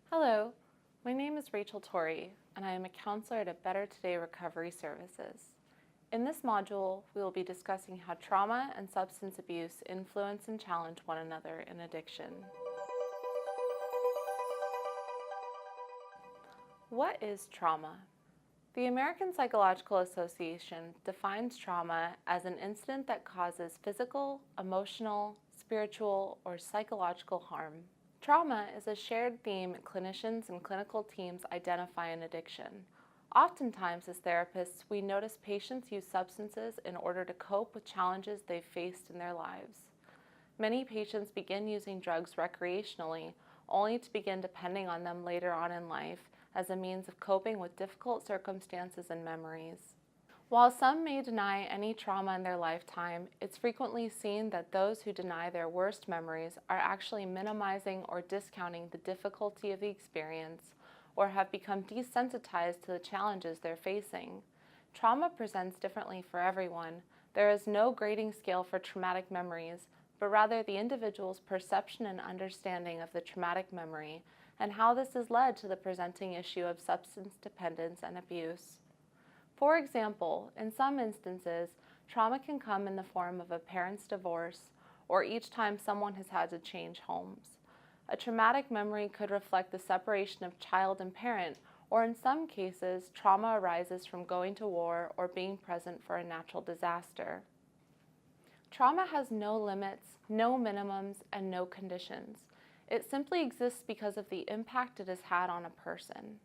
Hello, my name is Rachel Torrey, and I am a counselor at a Better Today Recovery Services. In this module, we will be discussing how trauma and substance abuse influence and challenge one another in addiction. What is trauma? The American Psychological Association defines trauma as an incident that causes physical, emotional, spiritual, or psychological harm. Trauma is a shared theme clinicians and clinical teams identify in addiction. Oftentimes, as therapists, we notice patients use substances in order to cope with challenges they've faced in their lives. Many patients begin using drugs recreationally, only to begin depending on them later on in life as a means of coping with difficult circumstances and memories. While some may deny any trauma in their lifetime, it's frequently seen that those who deny their worst memories are actually minimizing or discounting the difficulty of the experience or have become desensitized to the challenges they're facing. Trauma presents differently for everyone. There is no grading scale for traumatic memories, but rather the individual's perception and understanding of the traumatic memory and how this has led to the presenting issue of substance dependence and abuse. For example, in some instances, trauma can come in the form of a parent's divorce or each time someone has had to change homes. A traumatic memory could reflect the separation of child and parent, or in some cases, trauma arises from going to war or being present for a natural disaster. Trauma has no limits, no minimums, and no conditions. It simply exists because of the impact it has had on a person.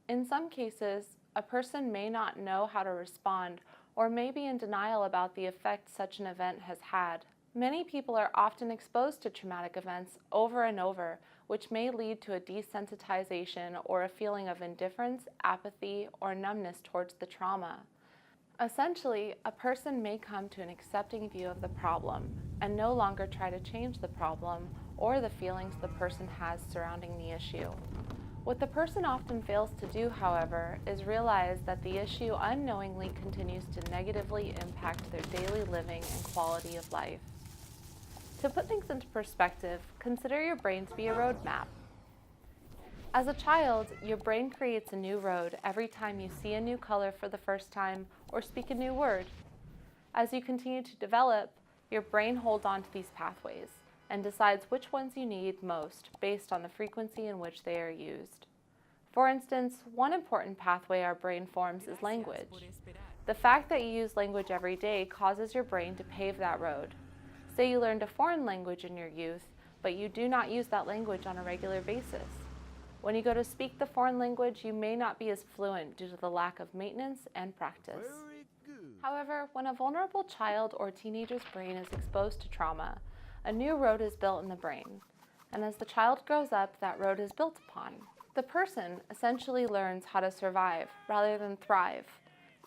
In some cases, a person may not know how to respond or may be in denial about the effect such an event has had. Many people are often exposed to traumatic events over and over, which may lead to a desensitization or a feeling of indifference, apathy, or numbness towards the trauma. Essentially, a person may come to an accepting view of the problem and no longer try to change the problem or the feelings the person has surrounding the issue. What the person often fails to do, however, is realize that the issue unknowingly continues to negatively impact their daily living and quality of life. To put things into perspective, consider your brain to be a roadmap. As a child, your brain creates a new road every time you see a new color for the first time or speak a new word. As you continue to develop, your brain holds on to these pathways and decides which ones you need most based on the frequency in which they are used. For instance, one important pathway our brain forms is language. The fact that you use language every day causes your brain to pave that road. Say you learned a foreign language in your youth, but you do not use that language on a regular basis. When you go to speak the foreign language, you may not be as fluent due to the lack of maintenance and practice. However, when a vulnerable child or teenager's brain is exposed to trauma, a new road is built in the brain, and as the child grows up, that road is built upon. The person essentially learns how to survive rather than thrive,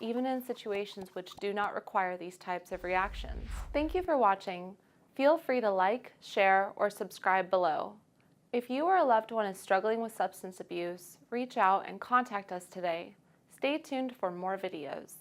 even in situations which do not require these types of reactions. Thank you for watching. Feel free to like, share, or subscribe below. If you or a loved one is struggling with substance abuse, reach out and contact us today. Stay tuned for more videos.